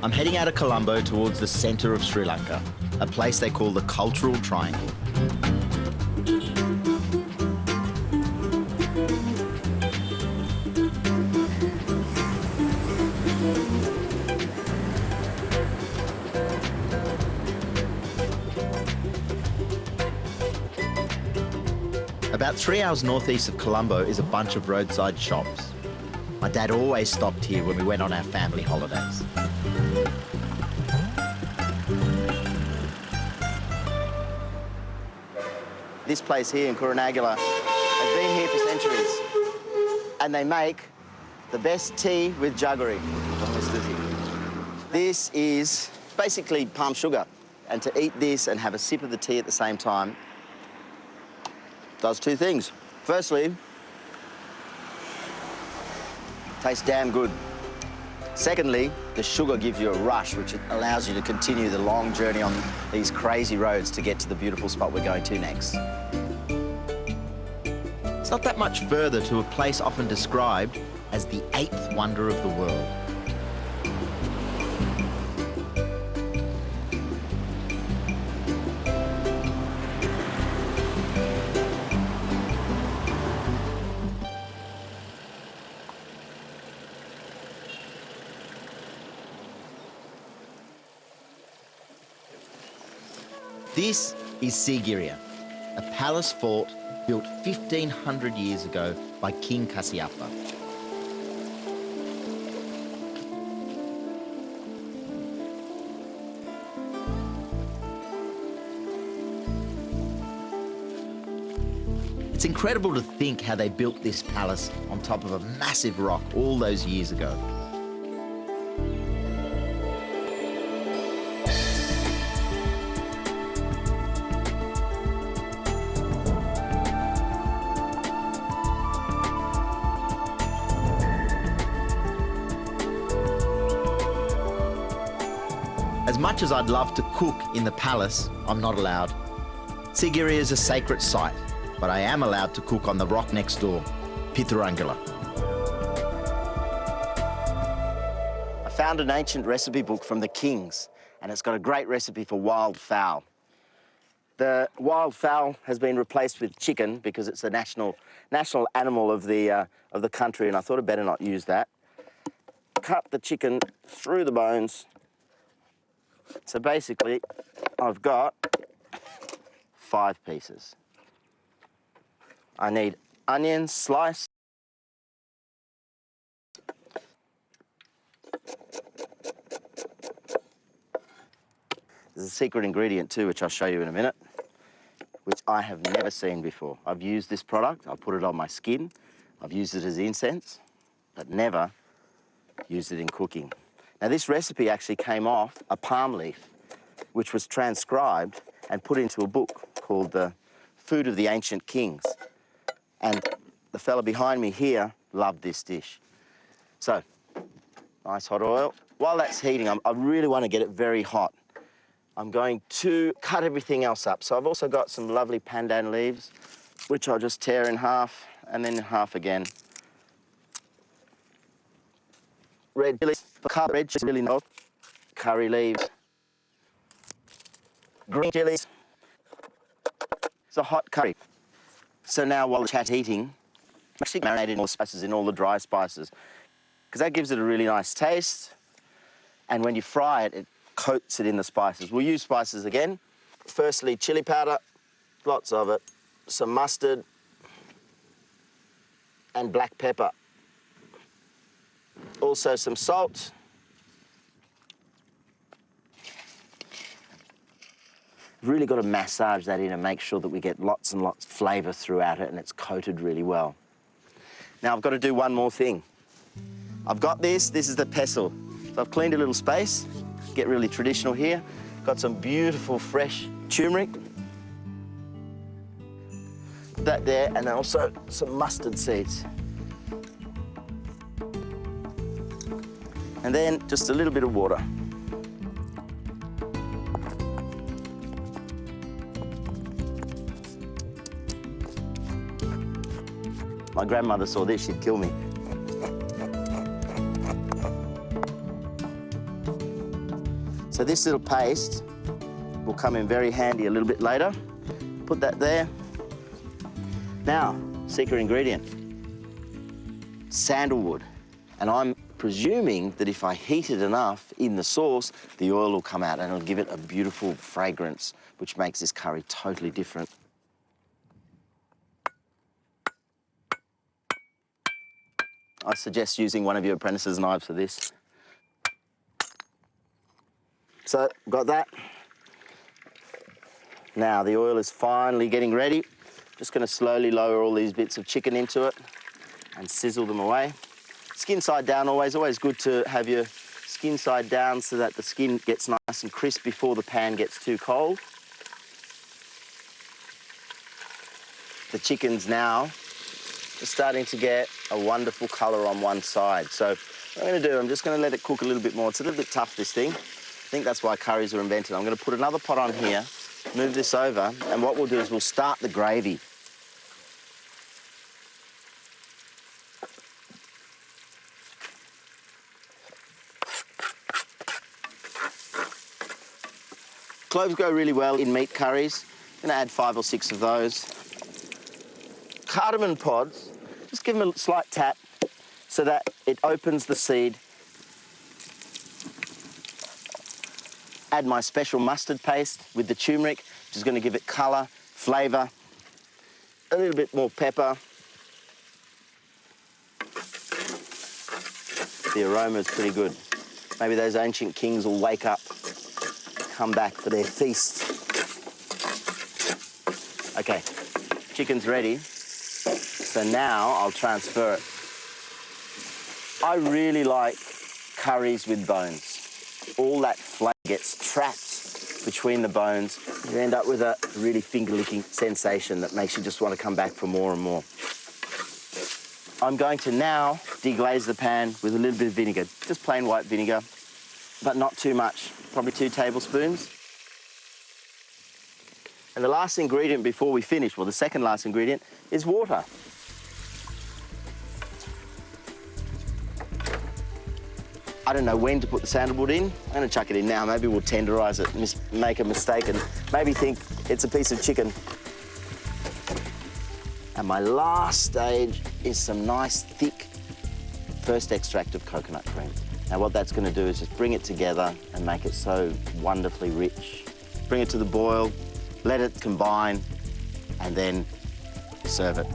I'm heading out of Colombo towards the centre of Sri Lanka, a place they call the Cultural Triangle. About 3 hours northeast of Colombo is a bunch of roadside shops. My dad always stopped here when we went on our family holidays. This place here in Kuruvita has been here for centuries, and they make the best tea with jaggery. This is basically palm sugar, and to eat this and have a sip of the tea at the same time does two things. Firstly, tastes damn good. Secondly, the sugar gives you a rush, which allows you to continue the long journey on these crazy roads to get to the beautiful spot we're going to next. It's not that much further to a place often described as the 8th wonder of the world. This is Sigiriya, a palace fort built 1,500 years ago by King Kasyapa. It's incredible to think how they built this palace on top of a massive rock all those years ago. As much as I'd love to cook in the palace, I'm not allowed. Sigiriya is a sacred site, but I am allowed to cook on the rock next door, Pitarangala. I found an ancient recipe book from the kings, and it's got a great recipe for wild fowl. The wild fowl has been replaced with chicken because it's the national animal of the country, and I thought I'd better not use that. Cut the chicken through the bones. So basically, I've got 5 pieces. I need onions sliced. There's a secret ingredient too, which I'll show you in a minute, which I have never seen before. I've used this product, I've put it on my skin, I've used it as incense, but never used it in cooking. Now, this recipe actually came off a palm leaf, which was transcribed and put into a book called The Food of the Ancient Kings. And the fella behind me here loved this dish. So, nice hot oil. While that's heating, I really want to get it very hot. I'm going to cut everything else up. So I've also got some lovely pandan leaves, which I'll just tear in half and then in half again. Red chilies, red chili not, curry leaves, green chilies. It's a hot curry. So now while the chat's heating, I'm actually marinating all the spices in all the dry spices, because that gives it a really nice taste. And when you fry it, it coats it in the spices. We'll use spices again. Firstly, chili powder, lots of it, some mustard, and black pepper. Also some salt. Really got to massage that in and make sure that we get lots and lots of flavour throughout it and it's coated really well. Now I've got to do one more thing. I've got this is the pestle. So I've cleaned a little space, get really traditional here. Got some beautiful fresh turmeric. That there, and also some mustard seeds. And then just a little bit of water. My grandmother saw this, she'd kill me. So this little paste will come in very handy a little bit later. Put that there. Now, secret ingredient, sandalwood. And I'm presuming that if I heat it enough in the sauce, the oil will come out and it'll give it a beautiful fragrance, which makes this curry totally different. I suggest using one of your apprentice's knives for this. So, got that. Now, the oil is finally getting ready. Just going to slowly lower all these bits of chicken into it and sizzle them away. Skin side down always good to have your skin side down so that the skin gets nice and crisp before the pan gets too cold. The chicken's now just starting to get a wonderful colour on one side. So what I'm going to do, I'm just going to let it cook a little bit more. It's a little bit tough, this thing. I think that's why curries were invented. I'm going to put another pot on here, move this over, and what we'll do is we'll start the gravy. Cloves go really well in meat curries. I'm going to add 5 or 6 of those. Cardamom pods, just give them a slight tap so that it opens the seed. Add my special mustard paste with the turmeric, which is going to give it colour, flavour, a little bit more pepper. The aroma is pretty good. Maybe those ancient kings will wake up, come back for their feast. Okay, chicken's ready. So now I'll transfer it. I really like curries with bones. All that flavour gets trapped between the bones. You end up with a really finger-licking sensation that makes you just want to come back for more and more. I'm going to now deglaze the pan with a little bit of vinegar, just plain white vinegar, but not too much, probably 2 tablespoons. And the last ingredient before we finish, well, the second last ingredient, is water. I don't know when to put the sandalwood in. I'm going to chuck it in now. Maybe we'll tenderise it, make a mistake and maybe think it's a piece of chicken. And my last stage is some nice, thick, first extract of coconut cream. Now what that's going to do is just bring it together and make it so wonderfully rich. Bring it to the boil, let it combine, and then serve it.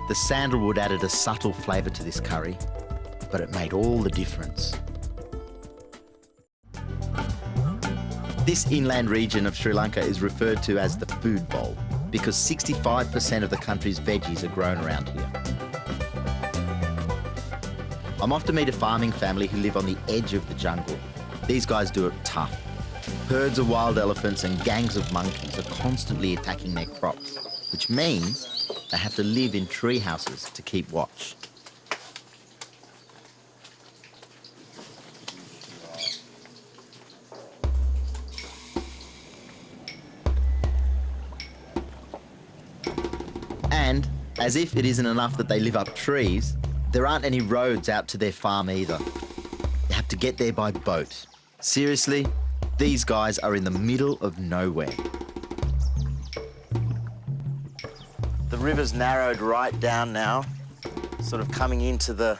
The sandalwood added a subtle flavour to this curry, but it made all the difference. This inland region of Sri Lanka is referred to as the food bowl because 65% of the country's veggies are grown around here. I'm off to meet a farming family who live on the edge of the jungle. These guys do it tough. Herds of wild elephants and gangs of monkeys are constantly attacking their crops, which means they have to live in tree houses to keep watch. And, as if it isn't enough that they live up trees, there aren't any roads out to their farm either. You have to get there by boat. Seriously, these guys are in the middle of nowhere. The river's narrowed right down now, sort of coming into the,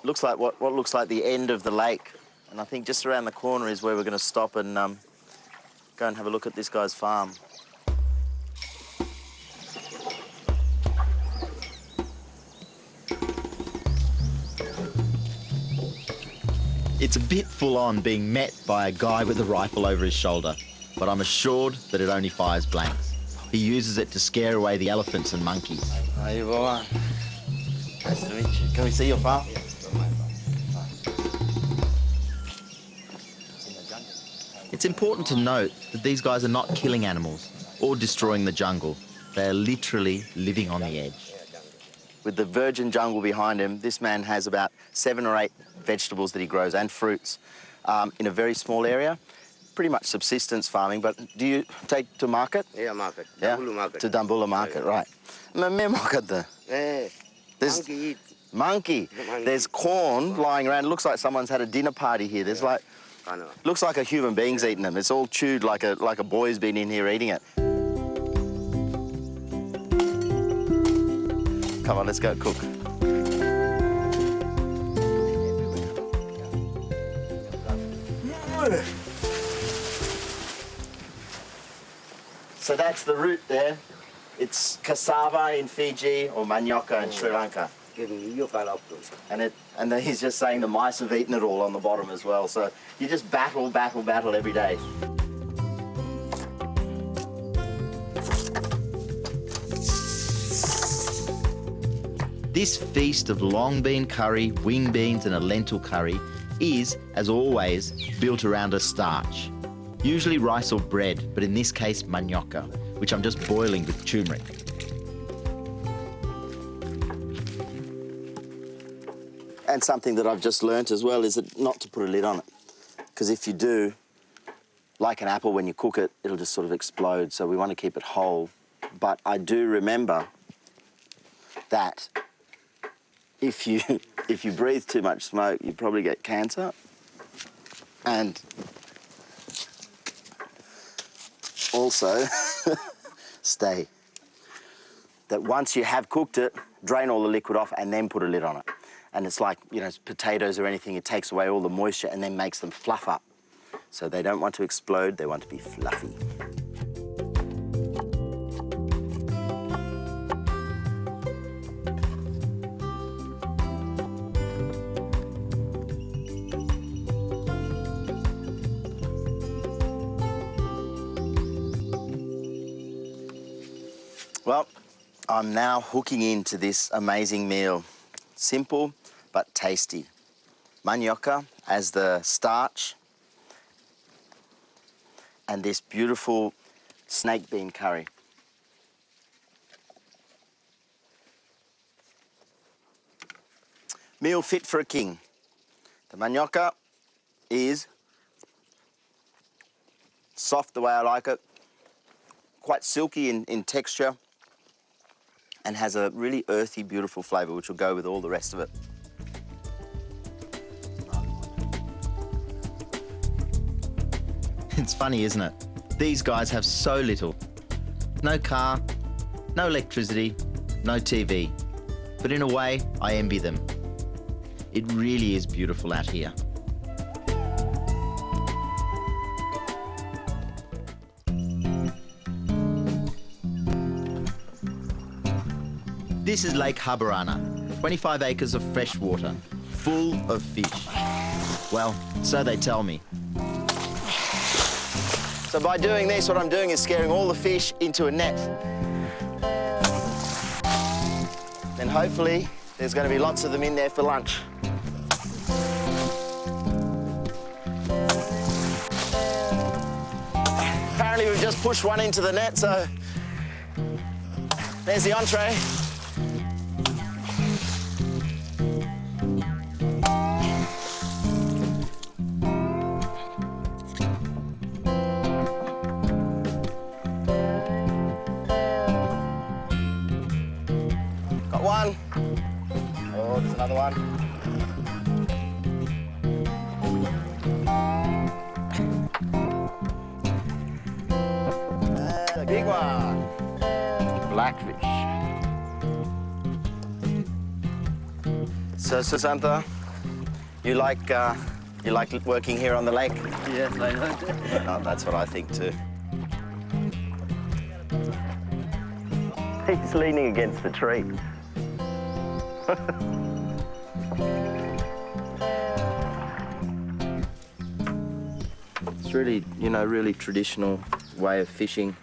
looks like what looks like the end of the lake. And I think just around the corner is where we're going to stop and go and have a look at this guy's farm. It's a bit full on being met by a guy with a rifle over his shoulder, but I'm assured that it only fires blanks. He uses it to scare away the elephants and monkeys. How you going? Nice to meet you. Can we see your farm? It's important to note that these guys are not killing animals or destroying the jungle. They are literally living on the edge. With the virgin jungle behind him, this man has about 7 or 8 vegetables that he grows and fruits in a very small area. Pretty much subsistence farming, but do you take to market? Yeah, market. Yeah? Dambula market. To Dambula market, right. There's Monkey eat. monkey. Monkey. There's corn lying around. It looks like someone's had a dinner party here. There's like Looks like a human being's eating them. It's all chewed like a boy's been in here eating it. Come on, let's go cook. So that's the root there. It's cassava in Fiji or manioka in Sri Lanka. And then he's just saying the mice have eaten it all on the bottom as well. So you just battle every day. This feast of long bean curry, wing beans and a lentil curry is, as always, built around a starch. Usually rice or bread, but in this case manioka, which I'm just boiling with turmeric. And something that I've just learnt as well is that not to put a lid on it. Because if you do, like an apple, when you cook it, it'll just sort of explode. So we want to keep it whole. But I do remember that if you breathe too much smoke, you probably get cancer. And also, stay. That once you have cooked it, drain all the liquid off and then put a lid on it. And it's like, you know, potatoes or anything, it takes away all the moisture and then makes them fluff up. So they don't want to explode, they want to be fluffy. Well, I'm now hooking into this amazing meal. Simple, but tasty. Manioka as the starch, and this beautiful snake bean curry. Meal fit for a king. The manioka is soft the way I like it, quite silky in texture, and has a really earthy, beautiful flavour which will go with all the rest of it. It's funny, isn't it? These guys have so little. No car, no electricity, no TV. But in a way, I envy them. It really is beautiful out here. This is Lake Habarana, 25 acres of fresh water, full of fish. Well, so they tell me. So by doing this, what I'm doing is scaring all the fish into a net. Then hopefully, there's going to be lots of them in there for lunch. Apparently we've just pushed one into the net, so there's the entree. Got one. Oh, there's another one. And a big one. Blackfish. So, Susantha, you like working here on the lake? Yes, I know. Oh, that's what I think too. He's leaning against the tree. It's really, you know, really traditional way of fishing.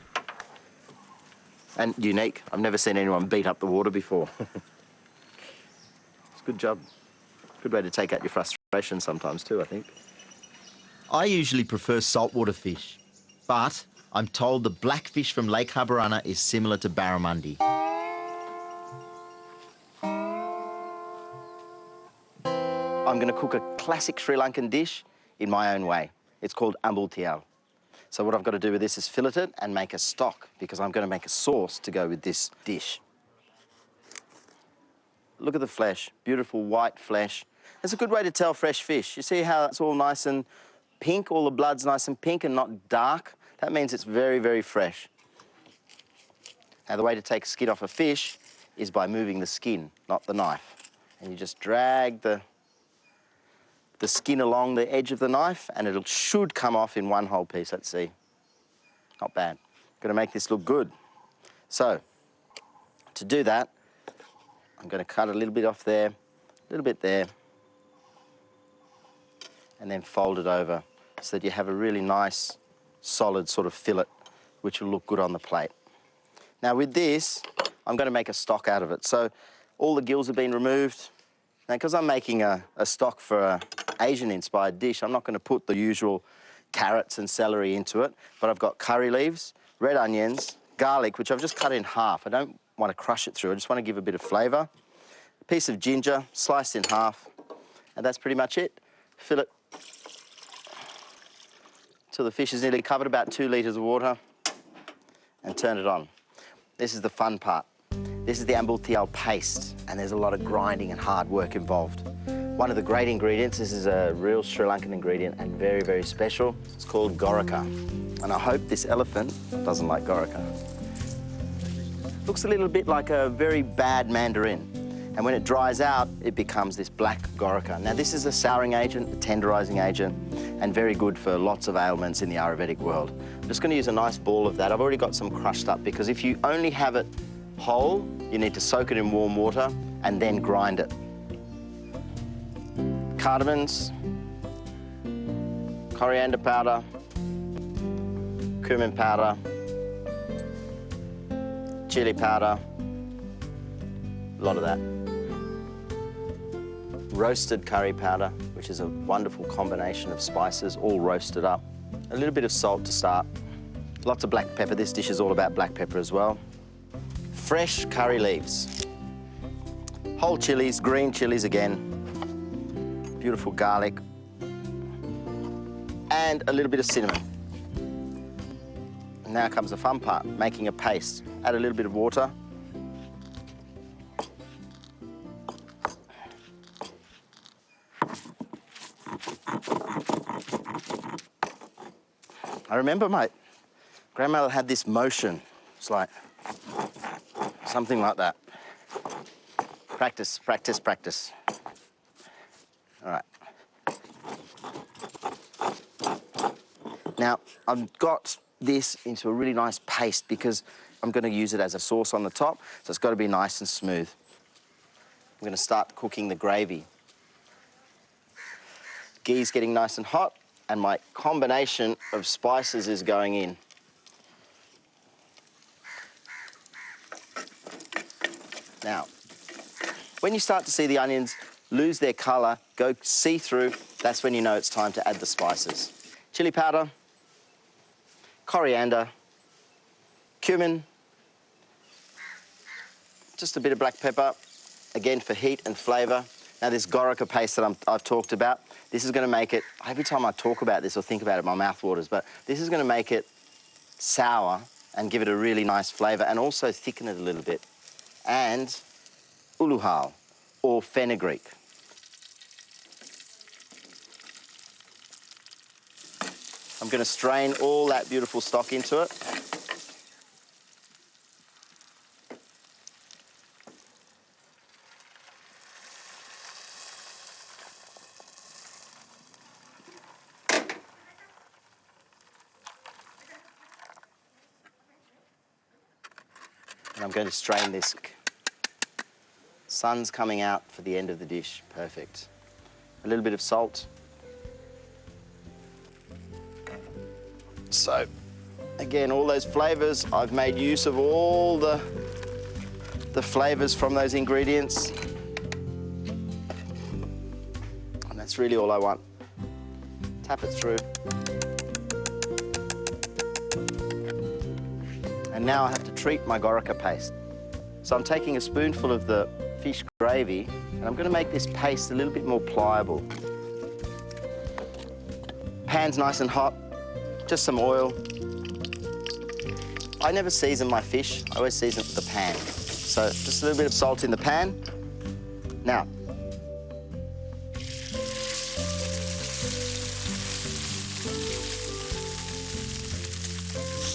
And unique. I've never seen anyone beat up the water before. It's a good job. Good way to take out your frustration sometimes too, I think. I usually prefer saltwater fish, but I'm told the blackfish from Lake Habarana is similar to barramundi. I'm going to cook a classic Sri Lankan dish in my own way. It's called ambultial. So what I've got to do with this is fillet it and make a stock, because I'm going to make a sauce to go with this dish. Look at the flesh, beautiful white flesh. It's a good way to tell fresh fish. You see how it's all nice and pink, all the blood's nice and pink and not dark, that means it's very, very fresh. Now, the way to take skin off a fish is by moving the skin, not the knife. And you just drag the skin along the edge of the knife and it should come off in one whole piece. Let's see. Not bad. Going to make this look good. So, to do that, I'm going to cut a little bit off there, a little bit there, and then fold it over so that you have a really nice, solid sort of fillet, which will look good on the plate. Now with this, I'm going to make a stock out of it. So all the gills have been removed. Now, because I'm making a stock for an Asian-inspired dish, I'm not going to put the usual carrots and celery into it, but I've got curry leaves, red onions, garlic, which I've just cut in half. I don't want to crush it through, I just want to give a bit of flavour. A piece of ginger, sliced in half, and that's pretty much it. Fill it till the fish is nearly covered, about 2 litres of water, and turn it on. This is the fun part. This is the ambultial paste, and there's a lot of grinding and hard work involved. One of the great ingredients, this is a real Sri Lankan ingredient and very, very special. It's called gorica. And I hope this elephant doesn't like gorica. Looks a little bit like a very bad mandarin. And when it dries out, it becomes this black gorica. Now, this is a souring agent, a tenderizing agent, and very good for lots of ailments in the Ayurvedic world. I'm just going to use a nice ball of that. I've already got some crushed up because if you only have it whole, you need to soak it in warm water and then grind it. Cardamoms, coriander powder, cumin powder, chili powder, a lot of that. Roasted curry powder, which is a wonderful combination of spices, all roasted up. A little bit of salt to start. Lots of black pepper. This dish is all about black pepper as well. Fresh curry leaves. Whole chilies, green chilies again. Beautiful garlic. And a little bit of cinnamon. And now comes the fun part, making a paste. Add a little bit of water. I remember my grandmother had this motion. It's like something like that. Practice, practice, practice. All right. Now, I've got this into a really nice paste because I'm going to use it as a sauce on the top, so it's got to be nice and smooth. I'm going to start cooking the gravy. Ghee's getting nice and hot, and my combination of spices is going in. Now, when you start to see the onions lose their colour, go see-through, that's when you know it's time to add the spices. Chili powder, coriander, cumin, just a bit of black pepper, again for heat and flavour. Now this gorica paste that I've talked about, this is going to make it, every time I talk about this or think about it, my mouth waters, but this is going to make it sour and give it a really nice flavour and also thicken it a little bit. And uluhal, or fenugreek. I'm going to strain all that beautiful stock into it. And I'm going to strain this. Sun's coming out for the end of the dish. Perfect. A little bit of salt. So, again, all those flavours, I've made use of all the flavours from those ingredients. And that's really all I want. Tap it through. And now I have to treat my gorica paste. So I'm taking a spoonful of the fish gravy and I'm going to make this paste a little bit more pliable. Pan's nice and hot, just some oil. I never season my fish, I always season the pan. So just a little bit of salt in the pan. Now,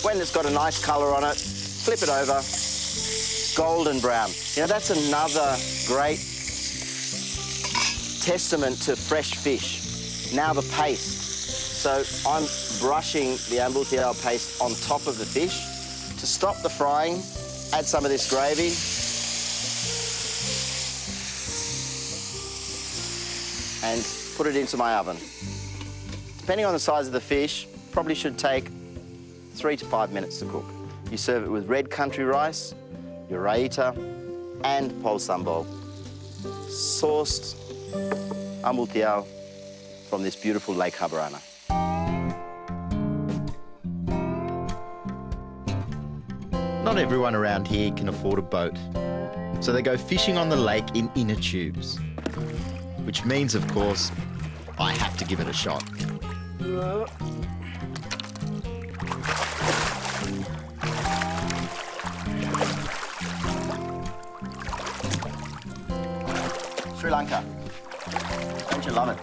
When it's got a nice colour on it, flip it over, golden brown. You know, that's another great testament to fresh fish. Now the paste. So I'm brushing the ambultial paste on top of the fish. To stop the frying, add some of this gravy. And put it into my oven. Depending on the size of the fish, probably should take 3 to 5 minutes to cook. You serve it with red country rice, your raita, and pol sambal. Sourced ambultial from this beautiful Lake Habarana. Not everyone around here can afford a boat, so they go fishing on the lake in inner tubes. Which means, of course, I have to give it a shot. Sri Lanka. Don't you love it?